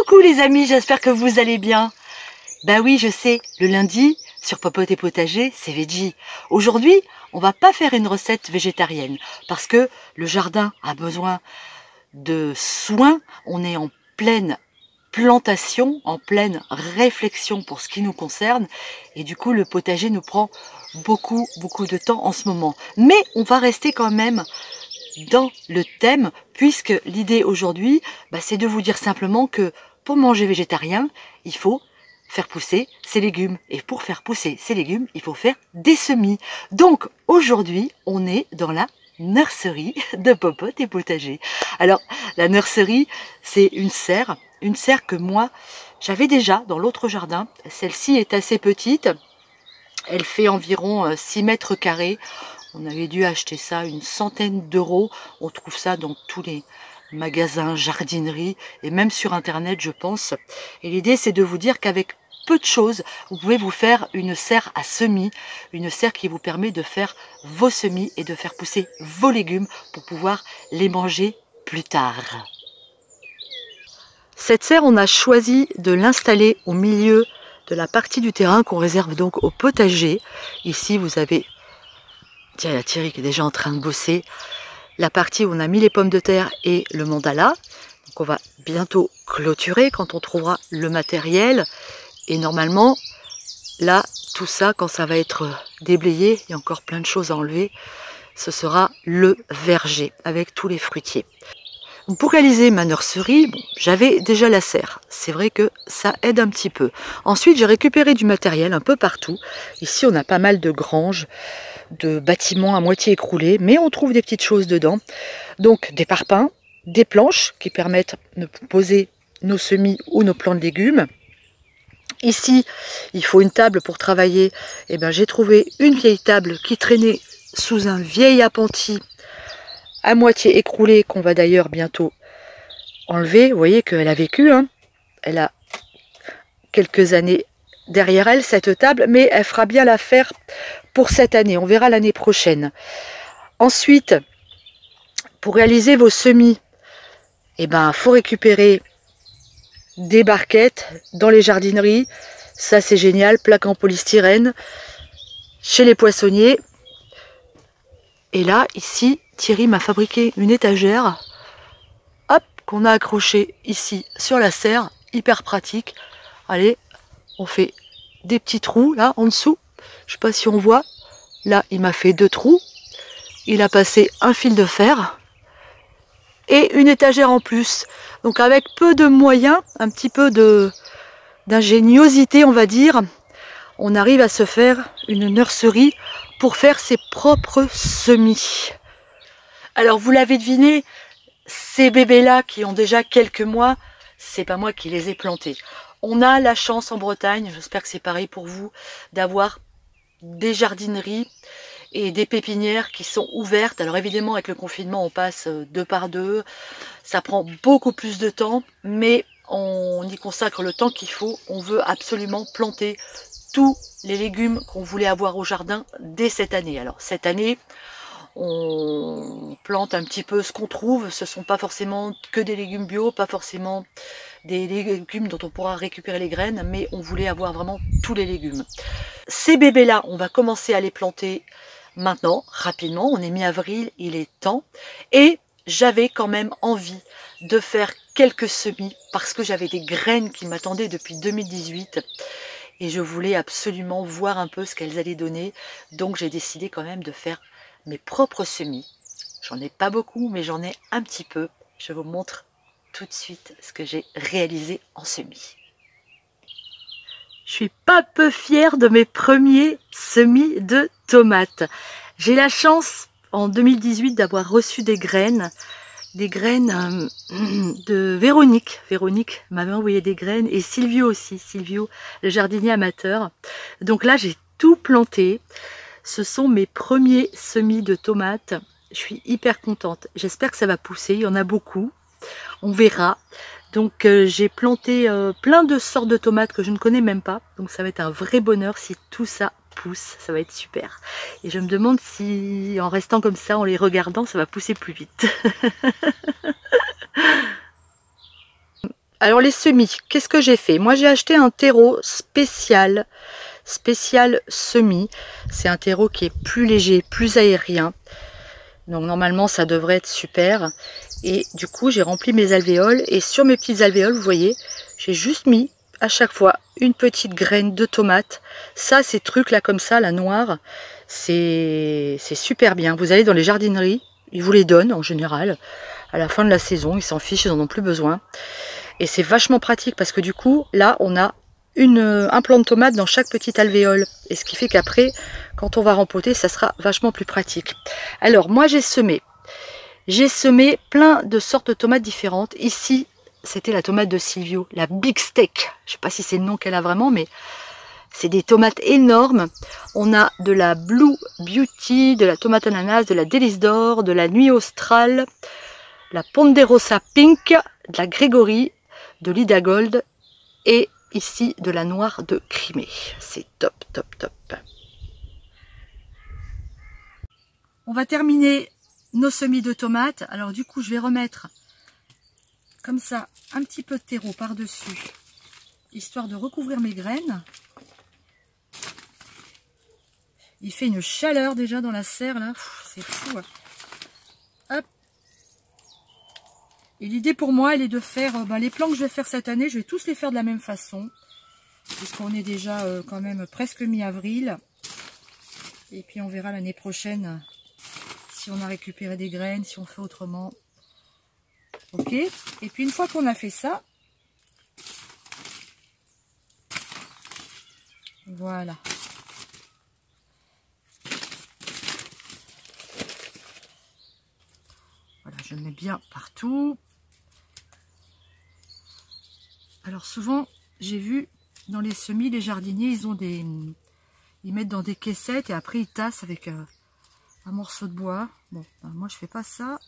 Coucou les amis, j'espère que vous allez bien. Ben oui, je sais, le lundi, sur Popote et Potager, c'est veggie. Aujourd'hui, on va pas faire une recette végétarienne, parce que le jardin a besoin de soins. On est en pleine plantation, en pleine réflexion pour ce qui nous concerne, et du coup, le potager nous prend beaucoup de temps en ce moment. Mais on va rester quand même dans le thème, puisque l'idée aujourd'hui, c'est de vous dire simplement que pour manger végétarien, il faut faire pousser ses légumes. Et pour faire pousser ses légumes, il faut faire des semis. Donc aujourd'hui, on est dans la nurserie de Popote et Potager. Alors la nurserie, c'est une serre que moi, j'avais déjà dans l'autre jardin. Celle-ci est assez petite. Elle fait environ 6 mètres carrés. On avait dû acheter ça une centaine d'euros. On trouve ça dans tous les magasins, jardineries et même sur internet, je pense. Et l'idée, c'est de vous dire qu'avec peu de choses, vous pouvez vous faire une serre à semis, une serre qui vous permet de faire vos semis et de faire pousser vos légumes pour pouvoir les manger plus tard. Cette serre, on a choisi de l'installer au milieu de la partie du terrain qu'on réserve donc au potager. Ici, vous avez... Tiens, il y a Thierry qui est déjà en train de bosser. La partie où on a mis les pommes de terre et le mandala. Donc on va bientôt clôturer quand on trouvera le matériel. Et normalement, là, tout ça, quand ça va être déblayé, il y a encore plein de choses à enlever, ce sera le verger avec tous les fruitiers. Donc pour réaliser ma nurserie, j'avais déjà la serre. C'est vrai que ça aide un petit peu. Ensuite, j'ai récupéré du matériel un peu partout. Ici, on a pas mal de granges, de bâtiments à moitié écroulés, mais on trouve des petites choses dedans. Donc des parpaings, des planches qui permettent de poser nos semis ou nos plants de légumes. Ici, il faut une table pour travailler. Et j'ai trouvé une vieille table qui traînait sous un vieil appentis à moitié écroulé, qu'on va d'ailleurs bientôt enlever. Vous voyez qu'elle a vécu, hein. Elle a quelques années derrière elle, cette table, mais elle fera bien l'affaire pour cette année. On verra l'année prochaine. Ensuite, pour réaliser vos semis, faut récupérer des barquettes dans les jardineries. Ça, c'est génial. Plaques en polystyrène chez les poissonniers. Et là, ici, Thierry m'a fabriqué une étagère, hop, qu'on a accrochée ici sur la serre. Hyper pratique. Allez, on fait des petits trous là en dessous. Je ne sais pas si on voit. Là, il m'a fait 2 trous. Il a passé un fil de fer et une étagère en plus. Donc avec peu de moyens, un petit peu d'ingéniosité, on va dire, on arrive à se faire une nurserie pour faire ses propres semis. Alors vous l'avez deviné, ces bébés-là qui ont déjà quelques mois, c'est pas moi qui les ai plantés. On a la chance en Bretagne, j'espère que c'est pareil pour vous, d'avoir des jardineries et des pépinières qui sont ouvertes. Alors évidemment, avec le confinement, on passe 2 par 2. Ça prend beaucoup plus de temps, mais on y consacre le temps qu'il faut. On veut absolument planter tous les légumes qu'on voulait avoir au jardin dès cette année. Alors cette année, on plante un petit peu ce qu'on trouve. Ce ne sont pas forcément que des légumes bio, pas forcément des légumes dont on pourra récupérer les graines, mais on voulait avoir vraiment tous les légumes. Ces bébés-là, on va commencer à les planter maintenant, rapidement. On est mi-avril, il est temps. Et j'avais quand même envie de faire quelques semis parce que j'avais des graines qui m'attendaient depuis 2018 et je voulais absolument voir un peu ce qu'elles allaient donner. Donc j'ai décidé quand même de faire mes propres semis. J'en ai pas beaucoup, mais j'en ai un petit peu. Je vous montre tout de suite ce que j'ai réalisé en semis. Je suis pas peu fière de mes premiers semis de tomates. J'ai la chance en 2018 d'avoir reçu des graines de Véronique. Véronique m'avait envoyé des graines et Silvio aussi, Silvio, le jardinier amateur. Donc là, j'ai tout planté. Ce sont mes premiers semis de tomates. Je suis hyper contente. J'espère que ça va pousser. Il y en a beaucoup. On verra. Donc j'ai planté plein de sortes de tomates que je ne connais même pas. Donc ça va être un vrai bonheur si tout ça pousse. Ça va être super. Et je me demande si en restant comme ça, en les regardant, ça va pousser plus vite. Alors les semis, qu'est-ce que j'ai fait? Moi j'ai acheté un terreau spécial semis. C'est un terreau qui est plus léger, plus aérien. Donc normalement ça devrait être super. Et du coup j'ai rempli mes alvéoles. Et sur mes petites alvéoles, vous voyez, j'ai juste mis à chaque fois une petite graine de tomate. Ça, ces trucs là comme ça, la noire, c'est super bien. Vous allez dans les jardineries, ils vous les donnent en général. À la fin de la saison, ils s'en fichent, ils n'en ont plus besoin. Et c'est vachement pratique parce que du coup, là, on a un plant de tomate dans chaque petite alvéole. Et ce qui fait qu'après, quand on va rempoter, ça sera vachement plus pratique. Alors, moi, j'ai semé plein de sortes de tomates différentes. Ici, c'était la tomate de Silvio, la Big Steak. Je ne sais pas si c'est le nom qu'elle a vraiment, mais c'est des tomates énormes. On a de la Blue Beauty, de la tomate ananas, de la Délice d'Or, de la Nuit Australe, la Ponderosa Pink, de la Grégory, de l'Ida Gold et ici de la Noire de Crimée. C'est top, top, top. On va terminer nos semis de tomates. Alors du coup, je vais remettre comme ça un petit peu de terreau par-dessus, histoire de recouvrir mes graines. Il fait une chaleur déjà dans la serre là, c'est fou. Hop. Et l'idée pour moi, elle est de faire les plants que je vais faire cette année, je vais tous les faire de la même façon. Puisqu'on est déjà quand même presque mi-avril. Et puis on verra l'année prochaine si on a récupéré des graines, si on fait autrement. Ok. Et puis une fois qu'on a fait ça, voilà. Voilà, je le mets bien partout. Alors souvent, j'ai vu dans les semis, les jardiniers, ils mettent dans des caissettes et après ils tassent avec un morceau de bois. Bon, ben moi je fais pas ça.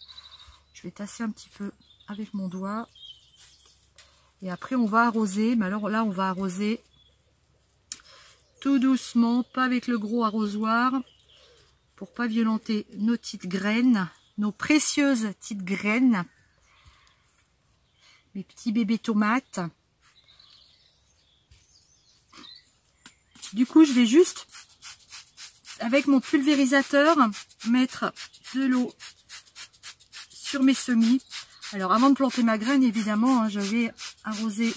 Je vais tasser un petit peu avec mon doigt. Et après on va arroser. Mais alors là on va arroser tout doucement, pas avec le gros arrosoir, pour pas violenter nos petites graines, nos précieuses petites graines, mes petits bébés tomates. Du coup, je vais juste, avec mon pulvérisateur, mettre de l'eau sur mes semis. Alors, avant de planter ma graine, évidemment, je vais arroser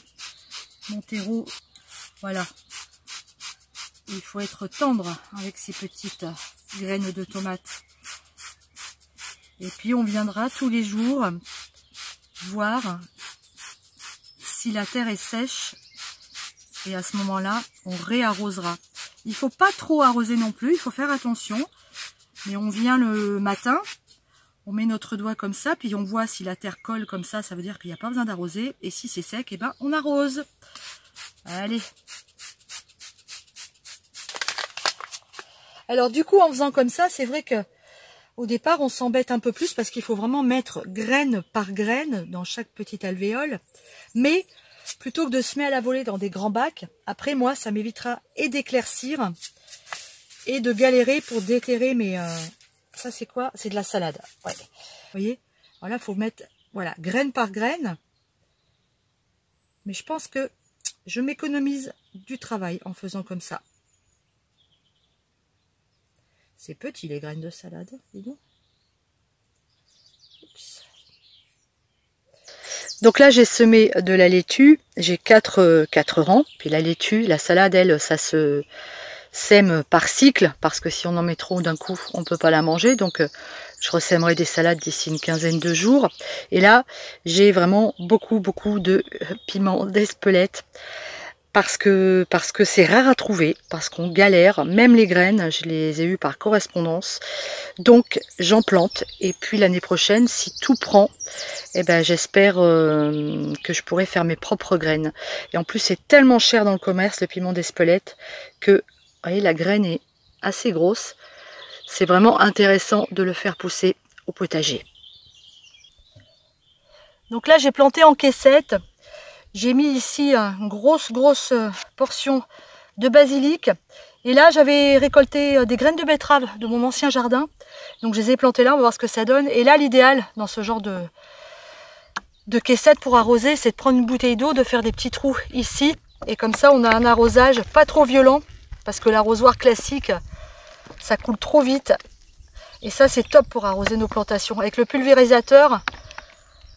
mon terreau. Voilà. Il faut être tendre avec ces petites graines de tomates. Et puis, on viendra tous les jours voir si la terre est sèche. Et à ce moment-là, on réarrosera. Il ne faut pas trop arroser non plus, il faut faire attention. Mais on vient le matin, on met notre doigt comme ça, puis on voit si la terre colle comme ça veut dire qu'il n'y a pas besoin d'arroser. Et si c'est sec, eh ben, on arrose. Allez. Alors du coup, en faisant comme ça, c'est vrai que au départ, on s'embête un peu plus parce qu'il faut vraiment mettre graine par graine dans chaque petite alvéole. Mais plutôt que de semer à la volée dans des grands bacs, après moi, ça m'évitera et d'éclaircir et de galérer pour déterrer mes... ça, c'est quoi? C'est de la salade. Ouais. Vous voyez? Voilà, il faut mettre voilà, graine par graine. Mais je pense que je m'économise du travail en faisant comme ça. C'est petit, les graines de salade. Dis donc. Donc là, j'ai semé de la laitue, j'ai 4 rangs, puis la laitue, la salade, elle, ça se sème par cycle, parce que si on en met trop d'un coup, on ne peut pas la manger, donc je ressèmerai des salades d'ici une quinzaine de jours. Et là, j'ai vraiment beaucoup de piments d'Espelette, parce que c'est rare à trouver, parce qu'on galère, même les graines, je les ai eues par correspondance. Donc j'en plante, et puis l'année prochaine, si tout prend, eh ben, j'espère que je pourrai faire mes propres graines. Et en plus, c'est tellement cher dans le commerce, le piment d'Espelette, que vous voyez, la graine est assez grosse. C'est vraiment intéressant de le faire pousser au potager. Donc là, j'ai planté en caissette. J'ai mis ici une grosse portion de basilic. Et là, j'avais récolté des graines de betterave de mon ancien jardin. Donc, je les ai plantées là. On va voir ce que ça donne. Et là, l'idéal dans ce genre de caissette pour arroser, c'est de prendre une bouteille d'eau, de faire des petits trous ici. Et comme ça, on a un arrosage pas trop violent. Parce que l'arrosoir classique, ça coule trop vite. Et ça, c'est top pour arroser nos plantations. Avec le pulvérisateur,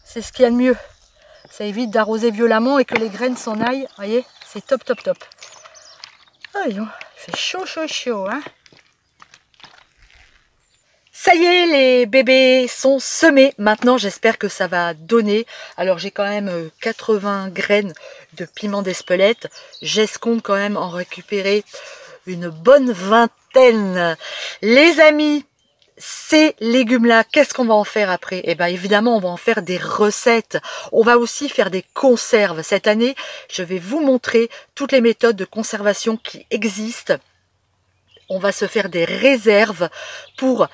c'est ce qu'il y a de mieux. Ça évite d'arroser violemment et que les graines s'en aillent. Vous voyez, c'est top, top, top. Ah, il fait chaud, chaud, chaud, hein. Ça y est, les bébés sont semés. Maintenant, j'espère que ça va donner. Alors, j'ai quand même 80 graines de piment d'Espelette. J'escompte quand même en récupérer une bonne vingtaine. Les amis, ces légumes-là, qu'est-ce qu'on va en faire après? Eh bien, évidemment, on va en faire des recettes. On va aussi faire des conserves. Cette année, je vais vous montrer toutes les méthodes de conservation qui existent. On va se faire des réserves pour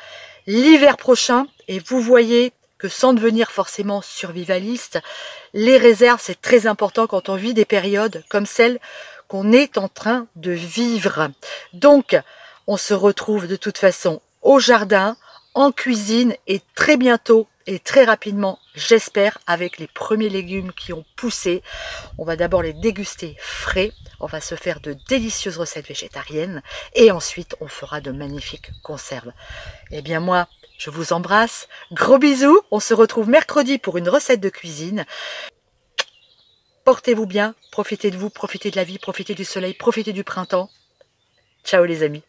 l'hiver prochain, et vous voyez que sans devenir forcément survivaliste, les réserves c'est très important quand on vit des périodes comme celle qu'on est en train de vivre. Donc on se retrouve de toute façon au jardin, en cuisine et très bientôt et très rapidement, j'espère, avec les premiers légumes qui ont poussé. On va d'abord les déguster frais, on va se faire de délicieuses recettes végétariennes et ensuite on fera de magnifiques conserves. Eh bien moi, je vous embrasse, gros bisous, on se retrouve mercredi pour une recette de cuisine. Portez-vous bien, profitez de vous, profitez de la vie, profitez du soleil, profitez du printemps. Ciao les amis.